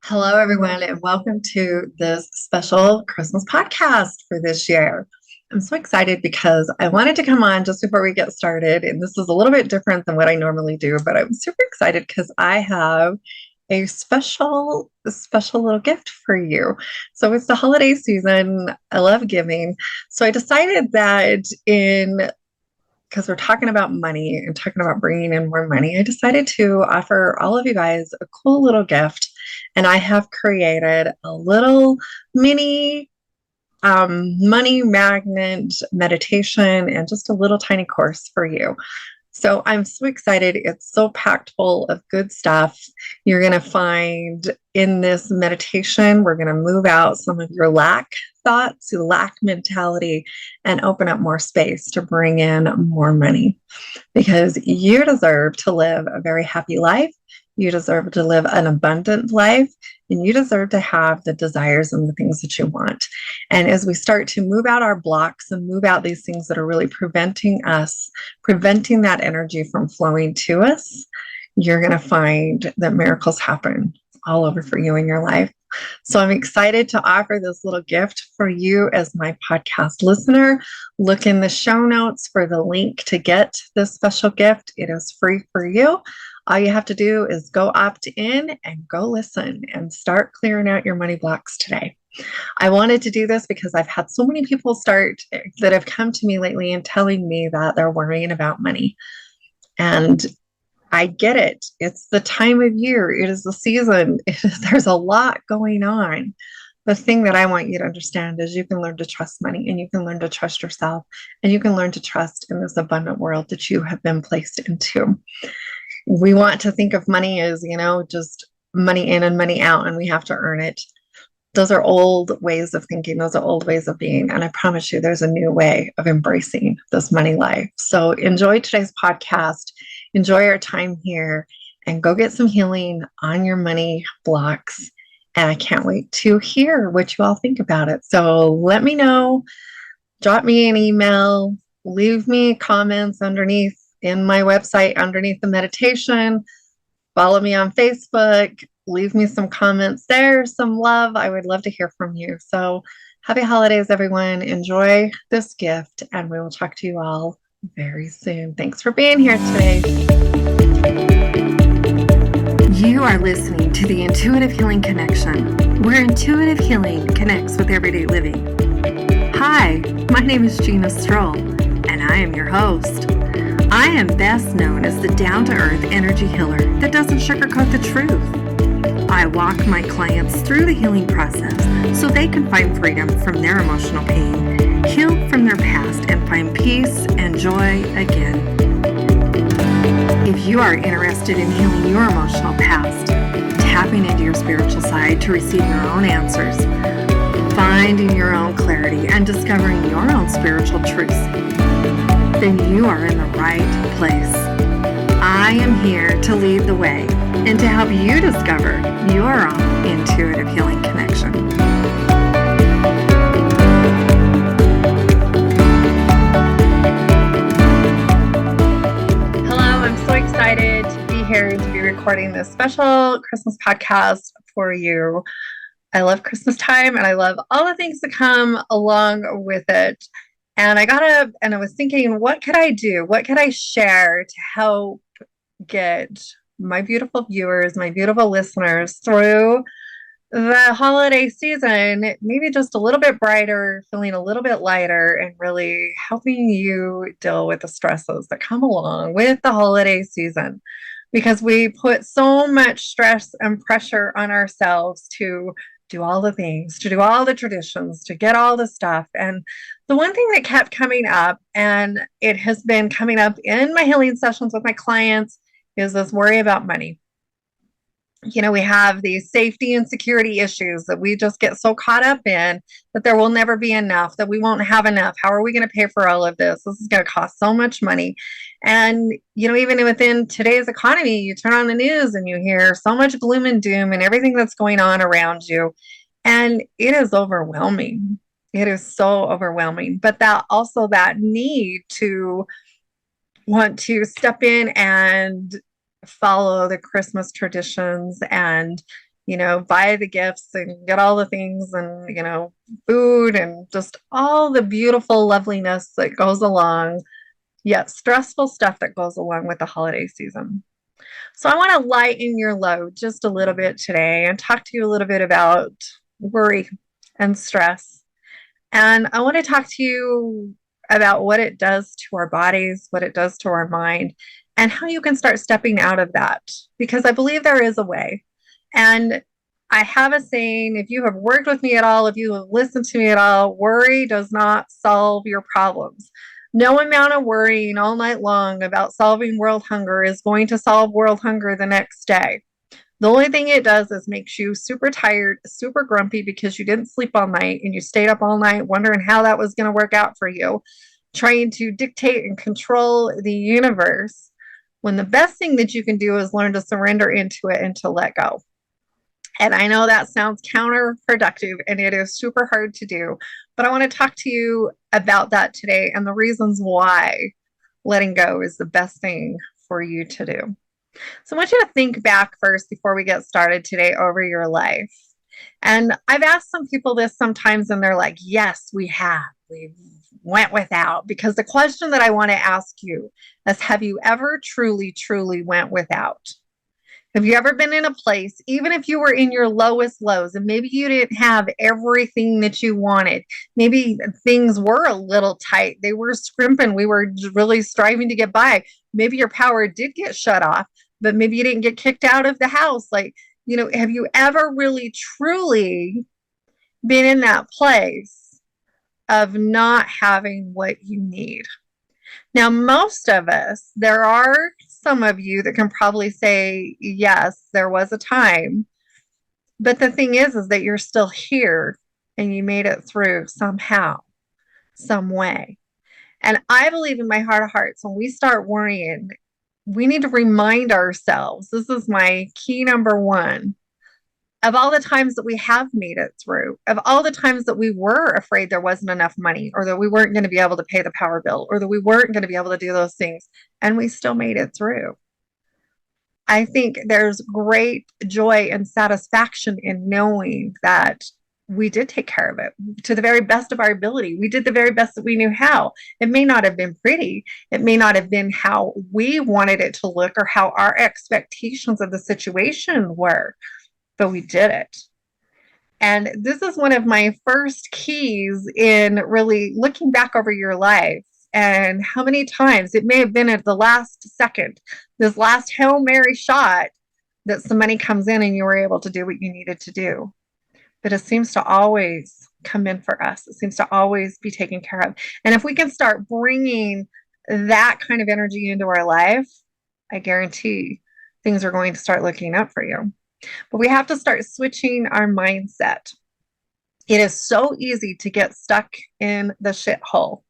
Hello, everyone, and welcome to this special Christmas podcast for this year. I'm so excited because I wanted to come on just before we get started. And this is a little bit different than what I normally do, but I'm super excited because I have a special little gift for you. So it's the holiday season. I love giving. So I decided that because we're talking about money and talking about bringing in more money, I decided to offer all of you guys a cool little gift. And I have created a little mini money magnet meditation and just a little tiny course for you. So I'm so excited. It's so packed full of good stuff. You're going to find in this meditation, we're going to move out some of your lack thoughts, your lack mentality, and open up more space to bring in more money because you deserve to live a very happy life. You deserve to live an abundant life, and you deserve to have the desires and the things that you want. And as we start to move out our blocks and move out these things that are really preventing that energy from flowing to us, you're going to find that miracles happen all over for you in your life. So I'm excited to offer this little gift for you as my podcast listener. Look in the show notes for the link to get this special gift. It is free for you. All you have to do is go opt in and go listen and start clearing out your money blocks today. I wanted to do this because I've had so many people that have come to me lately and telling me that they're worrying about money. And I get it. It's the time of year. It is the season. There's a lot going on. The thing that I want you to understand is you can learn to trust money, and you can learn to trust yourself, and you can learn to trust in this abundant world that you have been placed into. We want to think of money as, just money in and money out, and we have to earn it. Those are old ways of thinking. Those are old ways of being. And I promise you, there's a new way of embracing this money life. So enjoy today's podcast. Enjoy our time here and go get some healing on your money blocks. And I can't wait to hear what you all think about it. So let me know. Drop me an email. Leave me comments underneath in my website, underneath the meditation. Follow me on Facebook. Leave me some comments there, some love. I would love to hear from you. So happy holidays, everyone. Enjoy this gift, and we will talk to you all very soon. Thanks for being here today. You are listening to the Intuitive Healing Connection, where intuitive healing connects with everyday living. Hi, my name is Gina Strole, and I am your host. I am best known as the down-to-earth energy healer that doesn't sugarcoat the truth. I walk my clients through the healing process so they can find freedom from their emotional pain, heal from their past, and find peace and joy again. If you are interested in healing your emotional past, tapping into your spiritual side to receive your own answers, finding your own clarity, and discovering your own spiritual truths, then you are in the right place. I am here to lead the way and to help you discover your own intuitive healing connection. Hello, I'm so excited to be here to be recording this special Christmas podcast for you. I love Christmas time and I love all the things that come along with it. And I got up and I was thinking, what could I do? What could I share to help get my beautiful viewers, my beautiful listeners through the holiday season, maybe just a little bit brighter, feeling a little bit lighter, and really helping you deal with the stresses that come along with the holiday season. Because we put so much stress and pressure on ourselves to do all the things, to do all the traditions, to get all the stuff. And the one thing that kept coming up, and it has been coming up in my healing sessions with my clients, is this worry about money. We have these safety and security issues that we just get so caught up in that there will never be enough, that we won't have enough. How are we going to pay for all of this? This is going to cost so much money. And, even within today's economy, you turn on the news and you hear so much gloom and doom and everything that's going on around you. And it is overwhelming. It is so overwhelming. But that need to want to step in and follow the Christmas traditions and buy the gifts and get all the things and, food and just all the beautiful loveliness that goes along, yet stressful stuff that goes along with the holiday season. So I want to lighten your load just a little bit today and talk to you a little bit about worry and stress. And I want to talk to you about what it does to our bodies, what it does to our mind, and how you can start stepping out of that. Because I believe there is a way. And I have a saying, if you have worked with me at all, if you have listened to me at all, worry does not solve your problems. No amount of worrying all night long about solving world hunger is going to solve world hunger the next day. The only thing it does is makes you super tired, super grumpy because you didn't sleep all night and you stayed up all night wondering how that was going to work out for you, trying to dictate and control the universe, when the best thing that you can do is learn to surrender into it and to let go. And I know that sounds counterproductive and it is super hard to do, but I want to talk to you about that today and the reasons why letting go is the best thing for you to do. So I want you to think back first before we get started today over your life. And I've asked some people this sometimes and they're like, yes, we have. We went without. Because the question that I want to ask you is, have you ever truly, truly went without? Have you ever been in a place, even if you were in your lowest lows, and maybe you didn't have everything that you wanted? Maybe things were a little tight. They were scrimping. We were really striving to get by. Maybe your power did get shut off, but maybe you didn't get kicked out of the house. Have you ever really, truly been in that place of not having what you need? Now, most of us, there are some of you that can probably say, yes, there was a time. But the thing is that you're still here and you made it through somehow, some way. And I believe in my heart of hearts, when we start worrying, we need to remind ourselves, this is my key number one, of all the times that we have made it through, of all the times that we were afraid there wasn't enough money, or that we weren't going to be able to pay the power bill, or that we weren't going to be able to do those things, and we still made it through. I think there's great joy and satisfaction in knowing that we did take care of it to the very best of our ability. We did the very best that we knew how. It may not have been pretty. It may not have been how we wanted it to look or how our expectations of the situation were, but we did it. And this is one of my first keys in really looking back over your life and how many times it may have been at the last second, this last Hail Mary shot, that some money comes in and you were able to do what you needed to do. But it seems to always come in for us. It seems to always be taken care of. And if we can start bringing that kind of energy into our life, I guarantee things are going to start looking up for you. But we have to start switching our mindset. It is so easy to get stuck in the shithole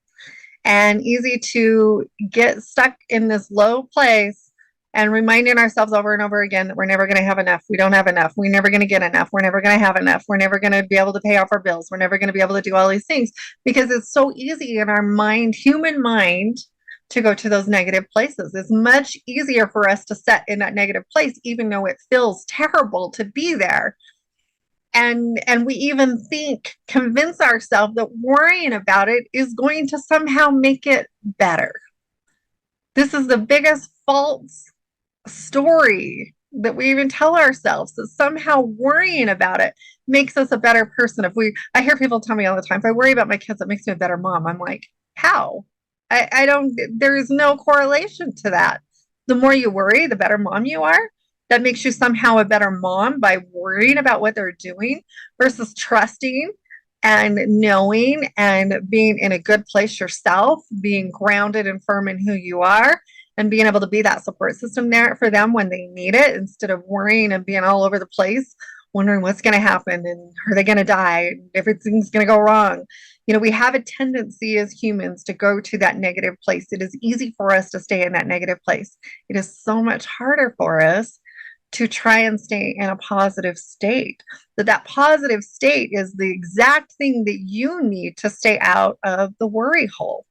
and easy to get stuck in this low place and reminding ourselves over and over again that we're never going to have enough. We don't have enough. We're never going to get enough. We're never going to have enough. We're never going to be able to pay off our bills. We're never going to be able to do all these things because it's so easy in our mind, human mind, to go to those negative places. It's much easier for us to set in that negative place, even though it feels terrible to be there. And we even convince ourselves that worrying about it is going to somehow make it better. This is the biggest false story that we even tell ourselves, that somehow worrying about it makes us a better person. I hear people tell me all the time, if I worry about my kids, it makes me a better mom. I'm like, how? I don't, there is no correlation to that. The more you worry, the better mom you are. That makes you somehow a better mom by worrying about what they're doing versus trusting and knowing and being in a good place yourself, being grounded and firm in who you are, and being able to be that support system there for them when they need it, instead of worrying and being all over the place, wondering what's going to happen and are they going to die and everything's going to go wrong. We have a tendency as humans to go to that negative place. It is easy for us to stay in that negative place. It is so much harder for us to try and stay in a positive state. That positive state is the exact thing that you need to stay out of the worry hole.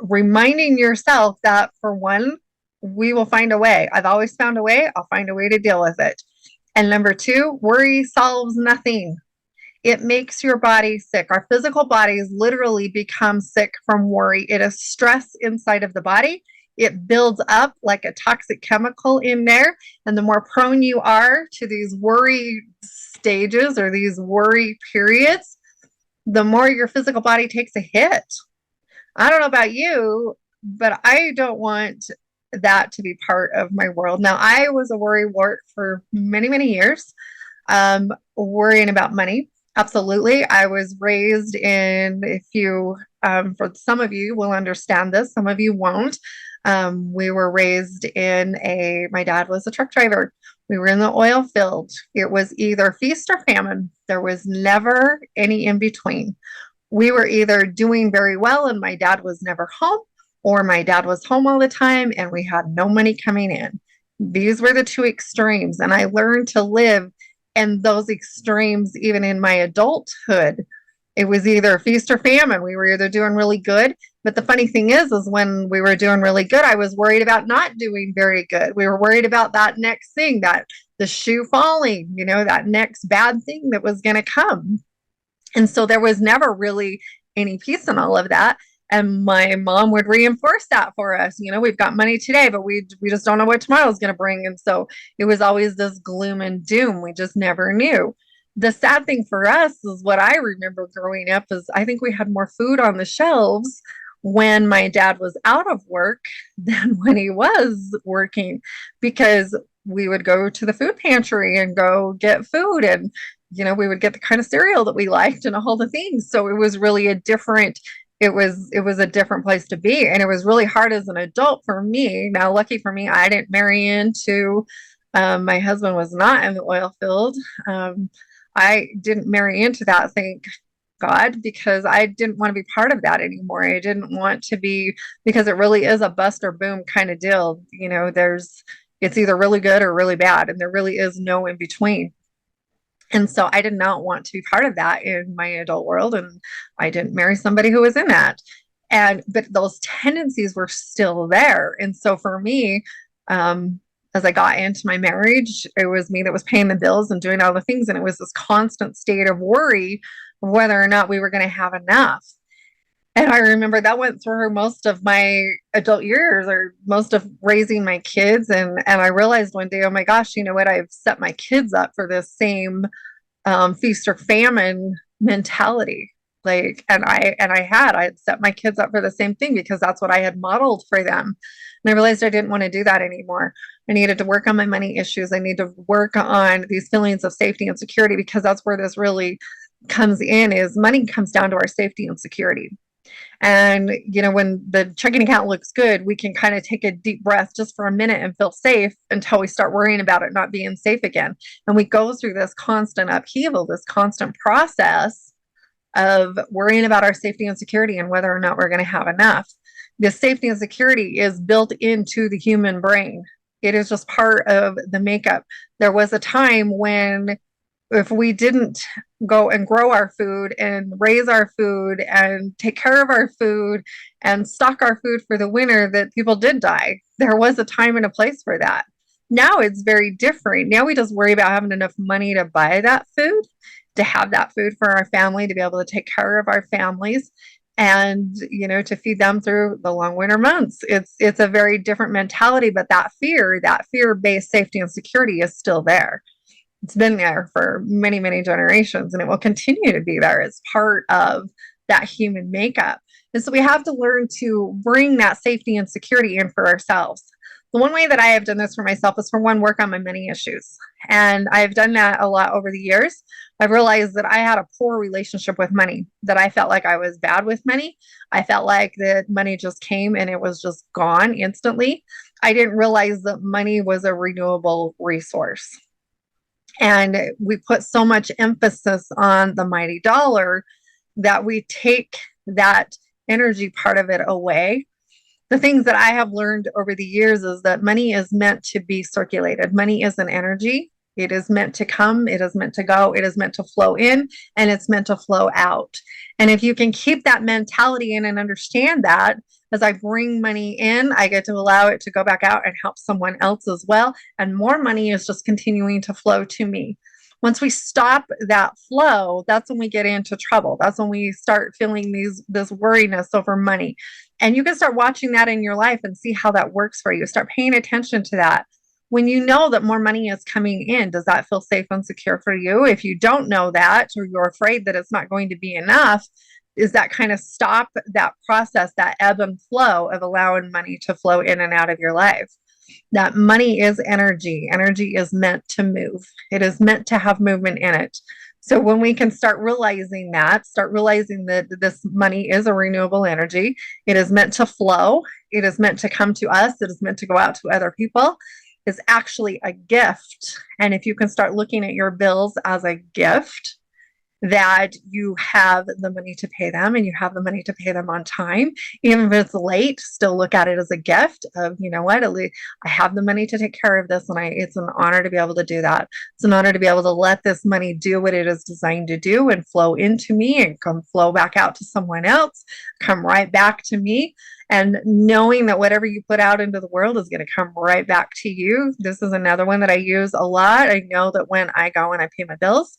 Reminding yourself that, for one, we will find a way. I've always found a way. I'll find a way to deal with it. And number two, worry solves nothing. It makes your body sick. Our physical bodies literally become sick from worry. It is stress inside of the body. It builds up like a toxic chemical in there. And the more prone you are to these worry stages or these worry periods, the more your physical body takes a hit. I don't know about you, but I don't want that to be part of my world. Now, I was a worry wart for many, many years, worrying about money. Absolutely. I was raised in, if you, for some of you will understand this, some of you won't. We were raised in my dad was a truck driver. We were in the oil field. It was either feast or famine. There was never any in between. We were either doing very well and my dad was never home, or my dad was home all the time and we had no money coming in. These were the two extremes. And I learned to live in those extremes even in my adulthood. It was either feast or famine. We were either doing really good. But the funny thing is when we were doing really good, I was worried about not doing very good. We were worried about that next thing, that the shoe falling, that next bad thing that was going to come. And so there was never really any peace in all of that. And my mom would reinforce that for us. We've got money today, but we just don't know what tomorrow is going to bring. And so it was always this gloom and doom. We just never knew. The sad thing for us is what I remember growing up is I think we had more food on the shelves when my dad was out of work than when he was working, because we would go to the food pantry and go get food, and we would get the kind of cereal that we liked and all the things. So it was really it was a different place to be. And it was really hard as an adult for me. Now, lucky for me, I didn't marry into, my husband was not in the oil field. I didn't marry into that, thank God, because I didn't want to be part of that anymore. I didn't want to be, because it really is a bust or boom kind of deal. It's either really good or really bad, and there really is no in between. And so I did not want to be part of that in my adult world. And I didn't marry somebody who was in that. But those tendencies were still there. And so for me, as I got into my marriage, it was me that was paying the bills and doing all the things. And it was this constant state of worry of whether or not we were going to have enough. And I remember that went through most of my adult years, or most of raising my kids. And I realized one day, oh my gosh, you know what? I've set my kids up for this same feast or famine mentality. I had set my kids up for the same thing because that's what I had modeled for them. And I realized I didn't want to do that anymore. I needed to work on my money issues. I need to work on these feelings of safety and security, because that's where this really comes in, is money comes down to our safety and security. And, when the checking account looks good, we can kind of take a deep breath just for a minute and feel safe until we start worrying about it not being safe again. And we go through this constant upheaval, this constant process of worrying about our safety and security and whether or not we're going to have enough. This safety and security is built into the human brain. It is just part of the makeup. There was a time when, if we didn't go and grow our food and raise our food and take care of our food and stock our food for the winter, that people did die. There was a time and a place for that. Now it's very different. Now we just worry about having enough money to buy that food, to have that food for our family, to be able to take care of our families, and to feed them through the long winter months. It's a very different mentality, but that fear-based safety and security is still there. It's been there for many, many generations, and it will continue to be there as part of that human makeup. And so we have to learn to bring that safety and security in for ourselves. The one way that I have done this for myself is, for one, work on my money issues. And I've done that a lot over the years. I've realized that I had a poor relationship with money, that I felt like I was bad with money. I felt like that money just came and it was just gone instantly. I didn't realize that money was a renewable resource. And we put so much emphasis on the mighty dollar that we take that energy part of it away. The things that I have learned over the years is that money is meant to be circulated. Money is an energy. It is meant to come, it is meant to go, it is meant to flow in, and it's meant to flow out. And if you can keep that mentality in and understand that, as I bring money in, I get to allow it to go back out and help someone else as well. And more money is just continuing to flow to me. Once we stop that flow, that's when we get into trouble. That's when we start feeling this worriness over money. And you can start watching that in your life and see how that works for you. Start paying attention to that. When you know that more money is coming in, does that feel safe and secure for you? If you don't know that, or you're afraid that it's not going to be enough, is that kind of stop that process, that ebb and flow of allowing money to flow in and out of your life. That money is energy. Energy is meant to move. It is meant to have movement in it. So when we can start realizing that this money is a renewable energy, it is meant to flow. It is meant to come to us. It is meant to go out to other people. Is actually a gift. And if you can start looking at your bills as a gift, that you have the money to pay them and you have the money to pay them on time. Even if it's late, still look at it as a gift of, you know what, at least I have the money to take care of this. And it's an honor to be able to do that. It's an honor to be able to let this money do what it is designed to do and flow into me and come flow back out to someone else, come right back to me. And knowing that whatever you put out into the world is going to come right back to you. This is another one that I use a lot. I know that when I go and I pay my bills,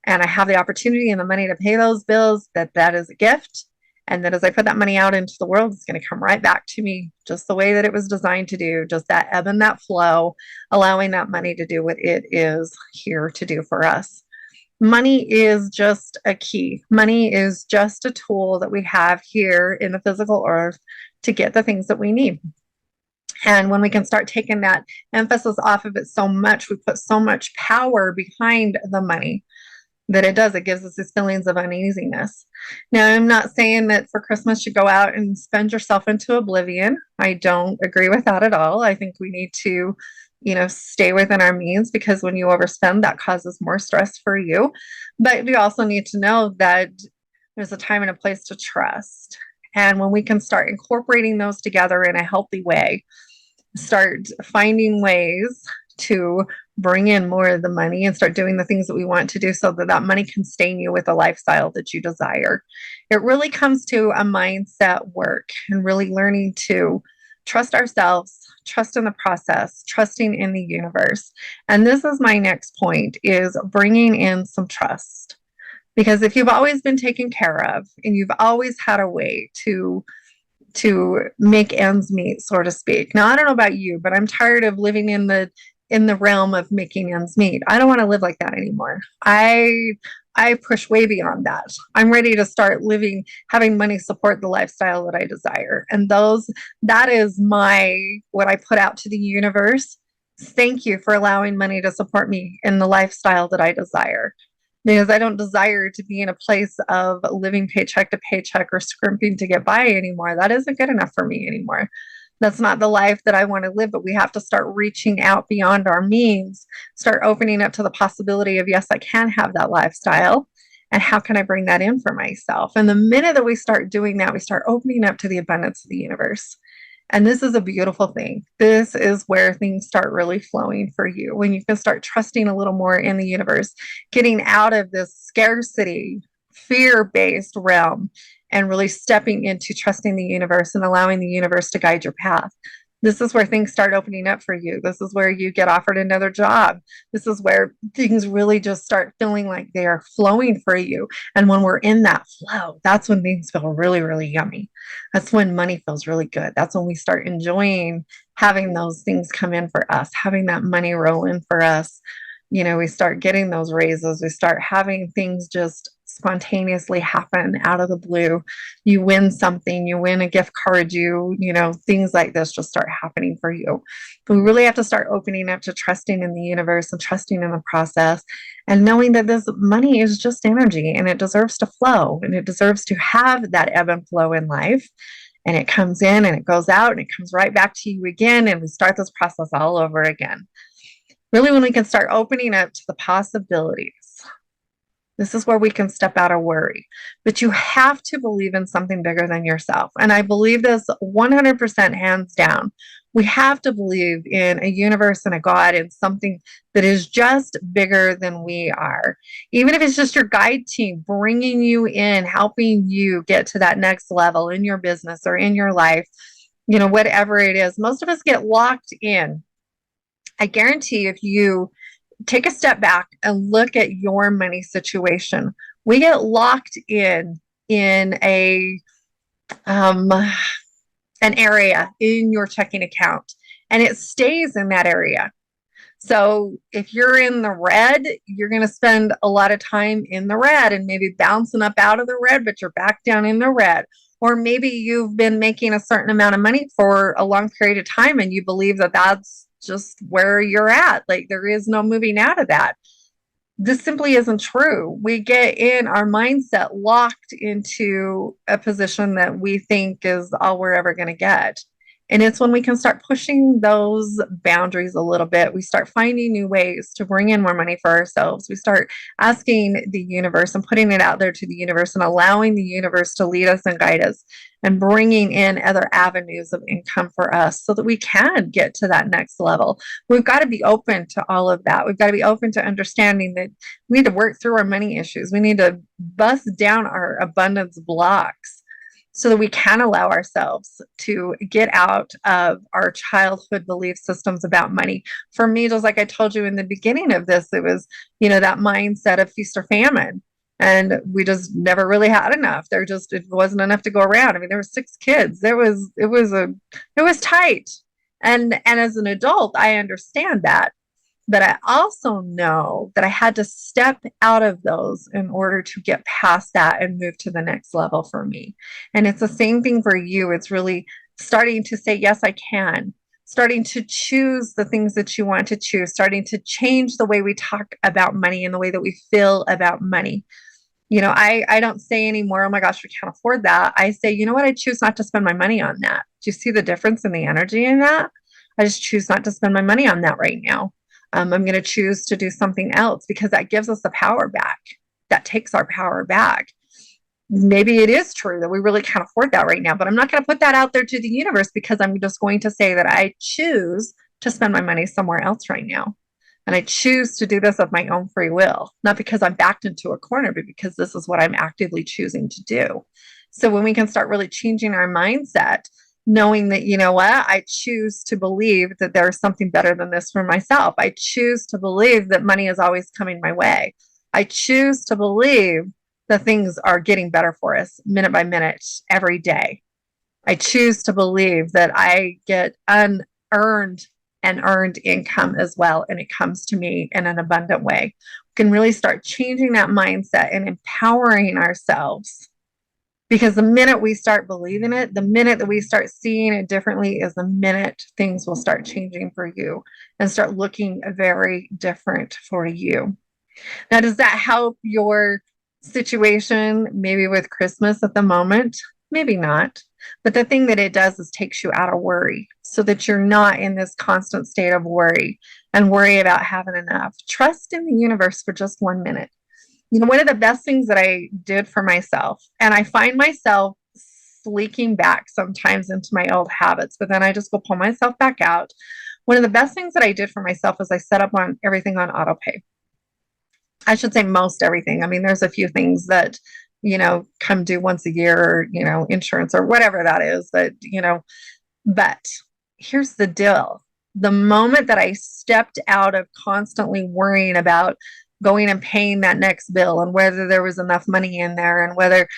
and I have the opportunity and the money to pay those bills, that is a gift. And that as I put that money out into the world, it's going to come right back to me just the way that it was designed to do, just that ebb and that flow, allowing that money to do what it is here to do for us. Money is just a key. Money is just a tool that we have here in the physical earth to get the things that we need. And when we can start taking that emphasis off of it so much, we put so much power behind the money that it gives us these feelings of uneasiness. Now, I'm not saying that for Christmas you go out and spend yourself into oblivion. I don't agree with that at all. I think we need to, stay within our means, because when you overspend, that causes more stress for you. But we also need to know that there's a time and a place to trust. And when we can start incorporating those together in a healthy way, start finding ways to bring in more of the money and start doing the things that we want to do so that that money can sustain you with a lifestyle that you desire. It really comes to a mindset work and really learning to trust ourselves, trust in the process, trusting in the universe. And this is my next point, is bringing in some trust. Because if you've always been taken care of and you've always had a way to make ends meet, so to speak. Now, I don't know about you, but I'm tired of living in the realm of making ends meet. I don't want to live like that anymore. I push way beyond that. I'm ready to start having money support the lifestyle that I desire. And that is what I put out to the universe. Thank you for allowing money to support me in the lifestyle that I desire. Because I don't desire to be in a place of living paycheck to paycheck or scrimping to get by anymore. That isn't good enough for me anymore. That's not the life that I want to live, but we have to start reaching out beyond our means, start opening up to the possibility of, yes, I can have that lifestyle. And how can I bring that in for myself? And the minute that we start doing that, we start opening up to the abundance of the universe. And this is a beautiful thing. This is where things start really flowing for you. When you can start trusting a little more in the universe, getting out of this scarcity, fear-based realm, and really stepping into trusting the universe and allowing the universe to guide your path. This is where things start opening up for you. This is where you get offered another job. This is where things really just start feeling like they are flowing for you. And when we're in that flow, that's when things feel really, really yummy. That's when money feels really good. That's when we start enjoying having those things come in for us, having that money roll in for us. We start getting those raises. We start having things just spontaneously happen out of the blue. You win something, you win a gift card, things like this just start happening for you. But we really have to start opening up to trusting in the universe and trusting in the process and knowing that this money is just energy and it deserves to flow and it deserves to have that ebb and flow in life. And it comes in and it goes out and it comes right back to you again. And we start this process all over again. Really, when we can start opening up to the possibilities This is where we can step out of worry. But you have to believe in something bigger than yourself. And I believe this 100% hands down. We have to believe in a universe and a God and something that is just bigger than we are. Even if it's just your guide team bringing you in, helping you get to that next level in your business or in your life, whatever it is. Most of us get locked in. I guarantee if you take a step back and look at your money situation, we get locked in um, an area in your checking account, and it stays in that area. So if you're in the red, you're going to spend a lot of time in the red and maybe bouncing up out of the red, but you're back down in the red. Or maybe you've been making a certain amount of money for a long period of time and you believe that that's just where you're at. Like there is no moving out of that. This simply isn't true. We get in our mindset locked into a position that we think is all we're ever going to get. And it's when we can start pushing those boundaries a little bit. We start finding new ways to bring in more money for ourselves. We start asking the universe and putting it out there to the universe and allowing the universe to lead us and guide us and bringing in other avenues of income for us so that we can get to that next level. We've got to be open to all of that. We've got to be open to understanding that we need to work through our money issues. We need to bust down our abundance blocks so that we can allow ourselves to get out of our childhood belief systems about money. For me, just like I told you in the beginning of this, it was, that mindset of feast or famine. And we just never really had enough. It wasn't enough to go around. I mean, there were 6 kids. It was tight. And as an adult, I understand that. But I also know that I had to step out of those in order to get past that and move to the next level for me. And it's the same thing for you. It's really starting to say, yes, I can, starting to choose the things that you want to choose, starting to change the way we talk about money and the way that we feel about money. I don't say anymore, oh my gosh, we can't afford that. I say, you know what? I choose not to spend my money on that. Do you see the difference in the energy in that? I just choose not to spend my money on that right now. I'm going to choose to do something else because that gives us the power back. That takes our power back. Maybe it is true that we really can't afford that right now, but I'm not going to put that out there to the universe because I'm just going to say that I choose to spend my money somewhere else right now. And I choose to do this of my own free will, not because I'm backed into a corner, but because this is what I'm actively choosing to do. So when we can start really changing our mindset, knowing that, you know what, I choose to believe that there's something better than this for myself. I choose to believe that money is always coming my way. I choose to believe that things are getting better for us minute by minute every day. I choose to believe that I get unearned and earned income as well, and it comes to me in an abundant way. We can really start changing that mindset and empowering ourselves. Because the minute we start believing it, the minute that we start seeing it differently is the minute things will start changing for you and start looking very different for you. Now, does that help your situation maybe with Christmas at the moment? Maybe not. But the thing that it does is takes you out of worry so that you're not in this constant state of worry and worry about having enough. Trust in the universe for just 1 minute. One of the best things that I did for myself, and I find myself leaking back sometimes into my old habits, but then I just go pull myself back out. One of the best things that I did for myself is I set up on everything on auto pay. I should say most everything. I mean, there's a few things that, come due once a year, or, insurance or whatever that is, but here's the deal. The moment that I stepped out of constantly worrying about going and paying that next bill and whether there was enough money in there and whether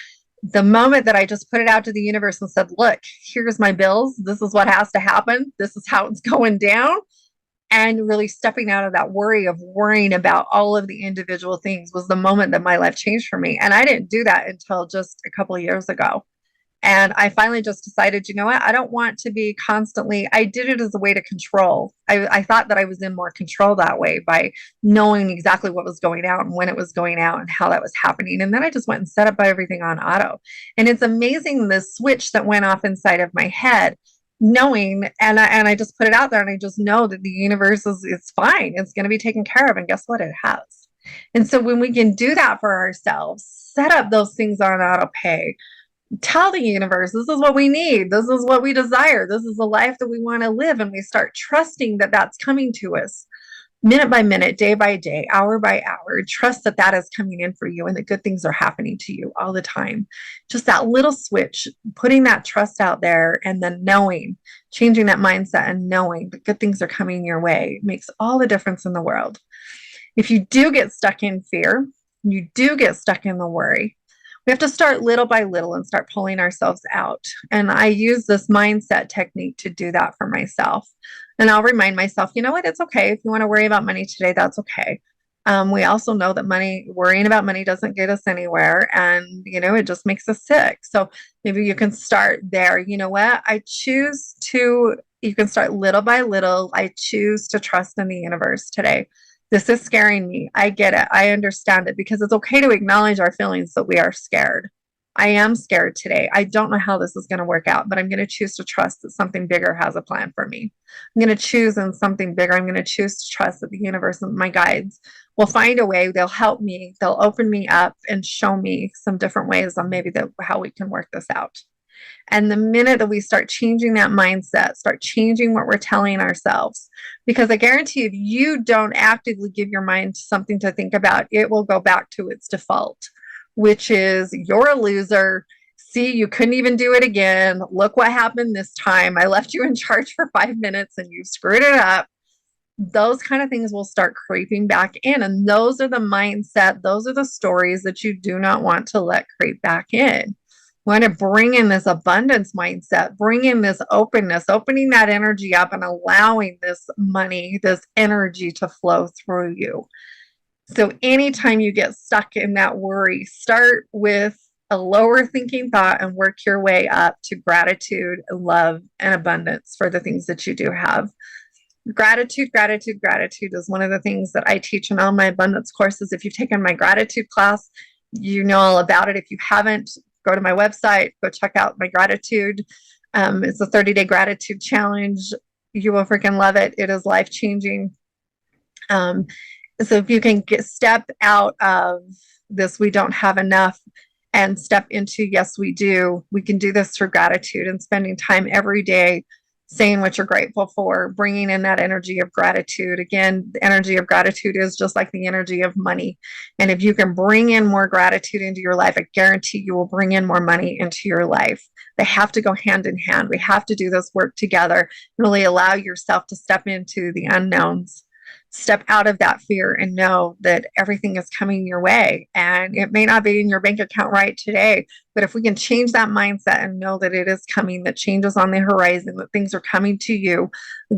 the moment that I just put it out to the universe and said, look, here's my bills. This is what has to happen. This is how it's going down. And really stepping out of that worry of worrying about all of the individual things was the moment that my life changed for me. And I didn't do that until just a couple of years ago. And I finally just decided, you know what? I don't want to be constantly, I did it as a way to control. I thought that I was in more control that way by knowing exactly what was going out and when it was going out and how that was happening. And then I just went and set up everything on auto. And it's amazing the switch that went off inside of my head, knowing, and I just put it out there and I just know that the universe is fine. It's going to be taken care of. And guess what? It has. And so when we can do that for ourselves, set up those things on auto pay, tell the universe, this is what we need. This is what we desire. This is the life that we want to live. And we start trusting that that's coming to us minute by minute, day by day, hour by hour. Trust that that is coming in for you and that good things are happening to you all the time. Just that little switch, putting that trust out there and then knowing, changing that mindset and knowing that good things are coming your way makes all the difference in the world. If you do get stuck in fear, you do get stuck in the worry, we have to start little by little and start pulling ourselves out. And I use this mindset technique to do that for myself. And I'll remind myself, you know what? It's okay. If you want to worry about money today, that's okay. We also know that worrying about money doesn't get us anywhere. And, it just makes us sick. So maybe you can start there. You know what? You can start little by little. I choose to trust in the universe today. This is scaring me. I get it. I understand it, because it's okay to acknowledge our feelings that we are scared. I am scared today. I don't know how this is going to work out, but I'm going to choose to trust that something bigger has a plan for me. I'm going to choose in something bigger. I'm going to choose to trust that the universe and my guides will find a way. They'll help me. They'll open me up and show me some different ways on maybe how we can work this out. And the minute that we start changing that mindset, start changing what we're telling ourselves, because I guarantee if you don't actively give your mind something to think about, it will go back to its default, which is you're a loser. See, you couldn't even do it again. Look what happened this time. I left you in charge for 5 minutes and you screwed it up. Those kind of things will start creeping back in. And those are the mindset, those are the stories that you do not want to let creep back in. We want to bring in this abundance mindset, bring in this openness, opening that energy up and allowing this money, this energy to flow through you. So anytime you get stuck in that worry, start with a lower thinking thought and work your way up to gratitude, love, and abundance for the things that you do have. Gratitude is one of the things that I teach in all my abundance courses. If you've taken my gratitude class, you know all about it. If you haven't, go to my website, go check out my gratitude. It's a 30-day gratitude challenge. You will freaking love it. It is life-changing. So if you can step out of this, we don't have enough, and step into, yes, we do. We can do this through gratitude and spending time every day saying what you're grateful for, bringing in that energy of gratitude. Again, the energy of gratitude is just like the energy of money. And if you can bring in more gratitude into your life, I guarantee you will bring in more money into your life. They have to go hand in hand. We have to do this work together. Really allow yourself to step into the unknowns. Step out of that fear and know that everything is coming your way. And it may not be in your bank account right today, but if we can change that mindset and know that it is coming, that change is on the horizon, that things are coming to you,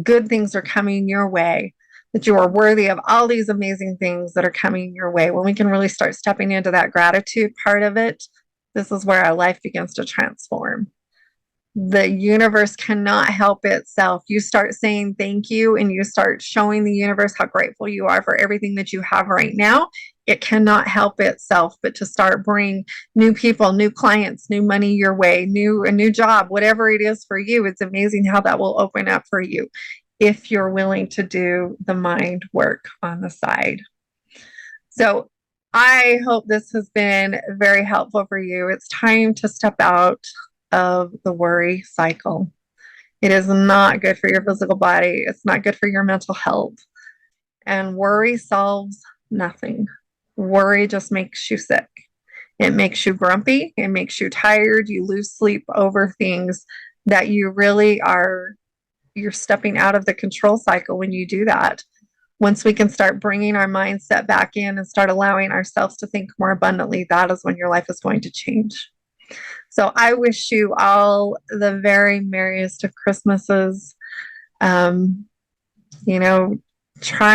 good things are coming your way, that you are worthy of all these amazing things that are coming your way. When we can really start stepping into that gratitude part of it, this is where our life begins to transform. The universe cannot help itself. You start saying thank you and you start showing the universe how grateful you are for everything that you have right now. It cannot help itself but to start bringing new people, new clients, new money your way, a new job, whatever it is for you. It's amazing how that will open up for you if you're willing to do the mind work on the side. So I hope this has been very helpful for you. It's time to step out of the worry cycle. It is not good for your physical body. It's not good for your mental health. And worry solves nothing. Worry just makes you sick. It makes you grumpy. It makes you tired. You lose sleep over things that you're stepping out of the control cycle when you do that. Once we can start bringing our mindset back in and start allowing ourselves to think more abundantly, that is when your life is going to change. So I wish you all the very merriest of Christmases. Try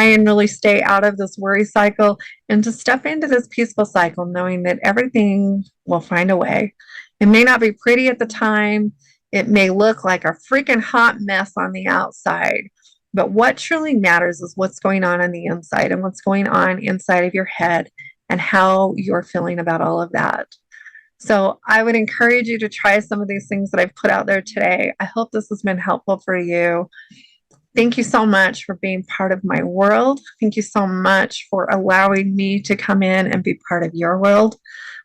and really stay out of this worry cycle and to step into this peaceful cycle, knowing that everything will find a way. It may not be pretty at the time. It may look like a freaking hot mess on the outside. But what truly matters is what's going on the inside and what's going on inside of your head and how you're feeling about all of that. So I would encourage you to try some of these things that I've put out there today. I hope this has been helpful for you. Thank you so much for being part of my world. Thank you so much for allowing me to come in and be part of your world.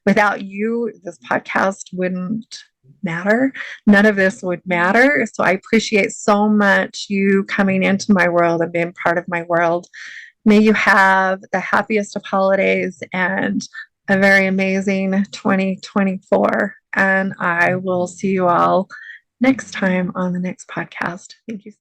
Without you, this podcast wouldn't matter. None of this would matter. So I appreciate so much you coming into my world and being part of my world. May you have the happiest of holidays and a very amazing 2024. And I will see you all next time on the next podcast. Thank you.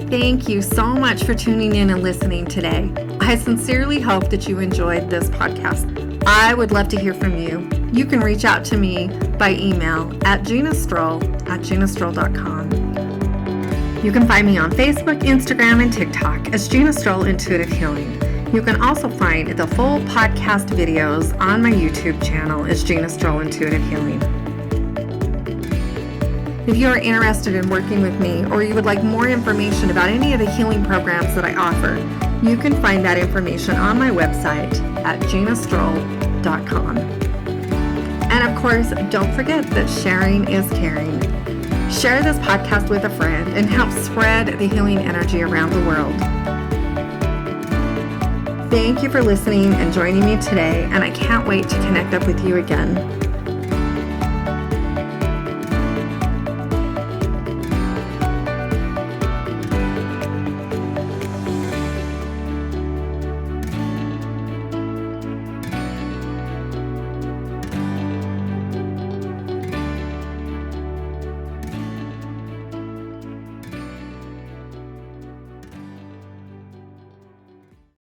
Thank you so much for tuning in and listening today. I sincerely hope that you enjoyed this podcast. I would love to hear from you. You can reach out to me by email at ginastrole@ginastrole.com. You can find me on Facebook, Instagram, and TikTok as Gina Strole Intuitive Healing. You can also find the full podcast videos on my YouTube channel as Gina Strole Intuitive Healing. If you are interested in working with me or you would like more information about any of the healing programs that I offer, you can find that information on my website at ginastrole.com. And of course, don't forget that sharing is caring. Share this podcast with a friend and help spread the healing energy around the world. Thank you for listening and joining me today, and I can't wait to connect up with you again.